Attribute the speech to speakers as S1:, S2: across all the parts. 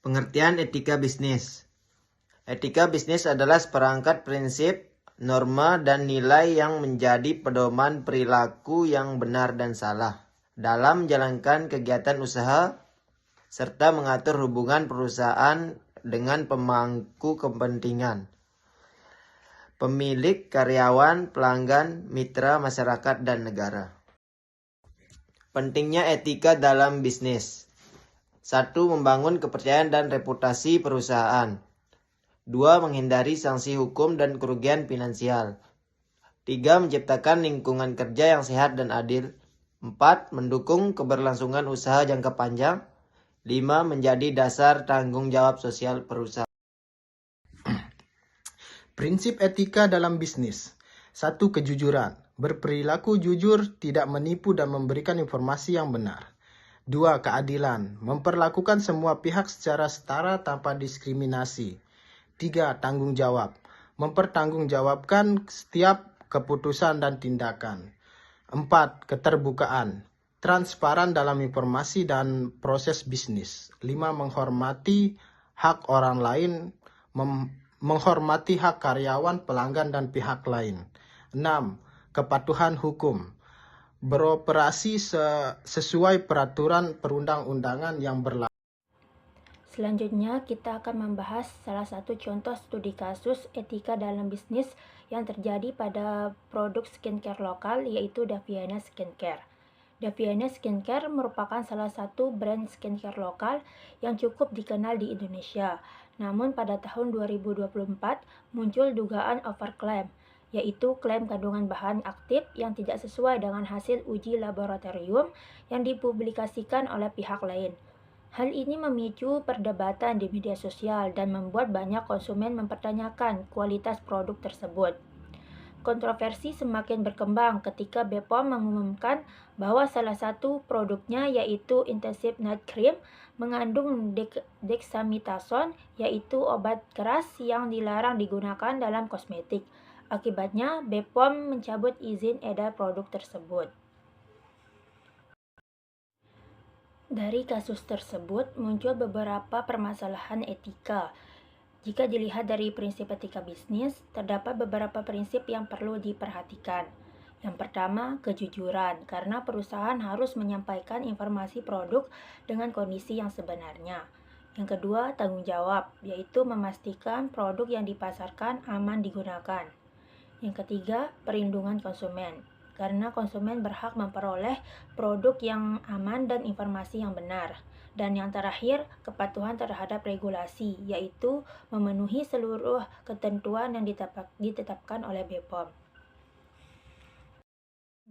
S1: Pengertian etika bisnis. Etika bisnis adalah seperangkat prinsip, norma, dan nilai yang menjadi pedoman perilaku yang benar dan salah dalam menjalankan kegiatan usaha serta mengatur hubungan perusahaan dengan pemangku kepentingan, pemilik, karyawan, pelanggan, mitra, masyarakat, dan negara. Pentingnya etika dalam bisnis. 1. Membangun kepercayaan dan reputasi perusahaan. 2. Menghindari sanksi hukum dan kerugian finansial. 3. Menciptakan lingkungan kerja yang sehat dan adil. 4. Mendukung keberlangsungan usaha jangka panjang. 5. Menjadi dasar tanggung jawab sosial perusahaan.
S2: Prinsip etika dalam bisnis. 1. Kejujuran. Berperilaku jujur, tidak menipu dan memberikan informasi yang benar. 2. Keadilan. Memperlakukan semua pihak secara setara tanpa diskriminasi. 3. Tanggung jawab. Mempertanggungjawabkan setiap keputusan dan tindakan. 4. Keterbukaan. Transparan dalam informasi dan proses bisnis. 5. Menghormati hak orang lain, menghormati hak karyawan, pelanggan, dan pihak lain. 6. Kepatuhan hukum. Beroperasi sesuai peraturan perundang-undangan yang berlaku.
S3: Selanjutnya, kita akan membahas salah satu contoh studi kasus etika dalam bisnis yang terjadi pada produk skincare lokal, yaitu Daviana Skincare. Daviana Skincare merupakan salah satu brand skincare lokal yang cukup dikenal di Indonesia. Namun pada tahun 2024 muncul dugaan overclaim, yaitu klaim kandungan bahan aktif yang tidak sesuai dengan hasil uji laboratorium yang dipublikasikan oleh pihak lain. Hal ini memicu perdebatan di media sosial dan membuat banyak konsumen mempertanyakan kualitas produk tersebut. Kontroversi semakin berkembang ketika BPOM mengumumkan bahwa salah satu produknya, yaitu Intensive Night Cream, mengandung dexamethasone, yaitu obat keras yang dilarang digunakan dalam kosmetik. Akibatnya, BPOM mencabut izin edar produk tersebut. Dari kasus tersebut muncul beberapa permasalahan etika. Jika dilihat dari prinsip etika bisnis, terdapat beberapa prinsip yang perlu diperhatikan. Yang pertama, kejujuran, karena perusahaan harus menyampaikan informasi produk dengan kondisi yang sebenarnya. Yang kedua, tanggung jawab, yaitu memastikan produk yang dipasarkan aman digunakan. Yang ketiga, perlindungan konsumen, karena konsumen berhak memperoleh produk yang aman dan informasi yang benar. Dan yang terakhir, kepatuhan terhadap regulasi, yaitu memenuhi seluruh ketentuan yang ditetapkan oleh BPOM.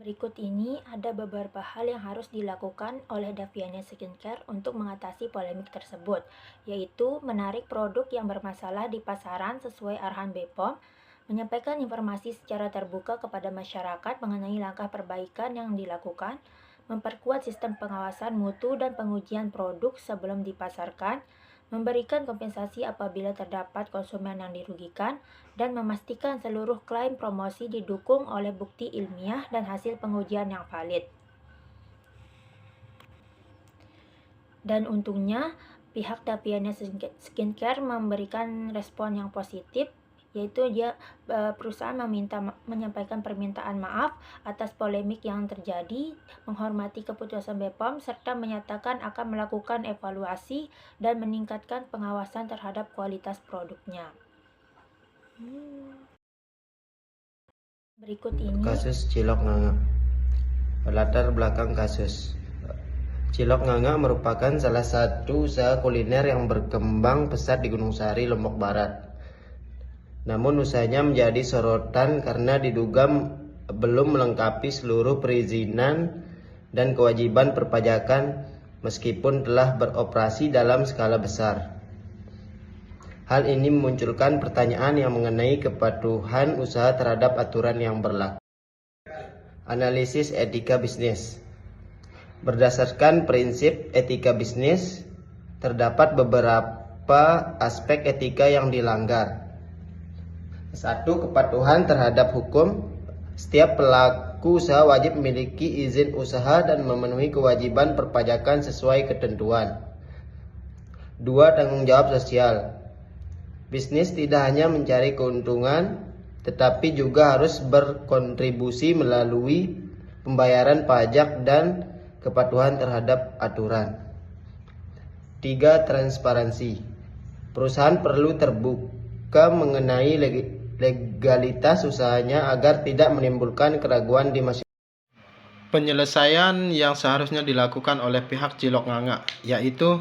S3: Berikut ini ada beberapa hal yang harus dilakukan oleh Daviana Skincare untuk mengatasi polemik tersebut, yaitu menarik produk yang bermasalah di pasaran sesuai arahan BPOM, menyampaikan informasi secara terbuka kepada masyarakat mengenai langkah perbaikan yang dilakukan, memperkuat sistem pengawasan mutu dan pengujian produk sebelum dipasarkan, memberikan kompensasi apabila terdapat konsumen yang dirugikan, dan memastikan seluruh klaim promosi didukung oleh bukti ilmiah dan hasil pengujian yang valid. Dan untungnya, pihak Daviana Skincare memberikan respon yang positif, yaitu perusahaan menyampaikan permintaan maaf atas polemik yang terjadi, menghormati keputusan BPOM, serta menyatakan akan melakukan evaluasi dan meningkatkan pengawasan terhadap kualitas produknya. Berikut ini
S1: Kasus Cilok Nganga. Latar belakang kasus. Cilok Nganga merupakan salah satu usaha kuliner yang berkembang pesat di Gunung Sari, Lombok Barat. Namun usahanya menjadi sorotan karena diduga belum melengkapi seluruh perizinan dan kewajiban perpajakan meskipun telah beroperasi dalam skala besar. Hal ini memunculkan pertanyaan yang mengenai kepatuhan usaha terhadap aturan yang berlaku. Analisis etika bisnis. Berdasarkan prinsip etika bisnis, terdapat beberapa aspek etika yang dilanggar. 1. Kepatuhan terhadap hukum. Setiap pelaku usaha wajib memiliki izin usaha dan memenuhi kewajiban perpajakan sesuai ketentuan. 2. Tanggung jawab sosial. Bisnis tidak hanya mencari keuntungan, tetapi juga harus berkontribusi melalui pembayaran pajak dan kepatuhan terhadap aturan. 3. Transparansi. Perusahaan perlu terbuka mengenai legalitas usahanya agar tidak menimbulkan keraguan di masyarakat.
S2: Penyelesaian yang seharusnya dilakukan oleh pihak Cilok Nganga, yaitu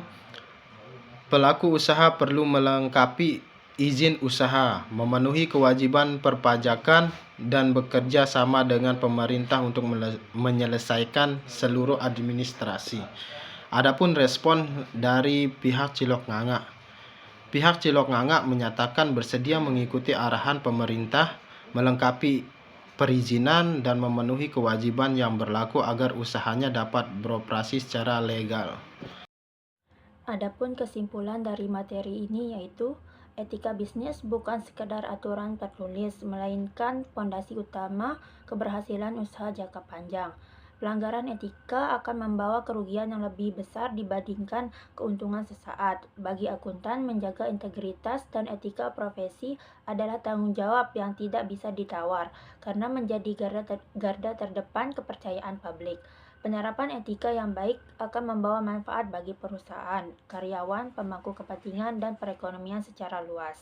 S2: pelaku usaha perlu melengkapi izin usaha, memenuhi kewajiban perpajakan, dan bekerja sama dengan pemerintah untuk menyelesaikan seluruh administrasi. Adapun respon dari pihak Cilok Nganga, pihak Cilok Nganga menyatakan bersedia mengikuti arahan pemerintah, melengkapi perizinan, dan memenuhi kewajiban yang berlaku agar usahanya dapat beroperasi secara legal.
S3: Adapun kesimpulan dari materi ini yaitu etika bisnis bukan sekedar aturan tertulis, melainkan fondasi utama keberhasilan usaha jangka panjang. Pelanggaran etika akan membawa kerugian yang lebih besar dibandingkan keuntungan sesaat. Bagi akuntan, menjaga integritas dan etika profesi adalah tanggung jawab yang tidak bisa ditawar, karena menjadi garda terdepan kepercayaan publik. Penerapan etika yang baik akan membawa manfaat bagi perusahaan, karyawan, pemangku kepentingan, dan perekonomian secara luas.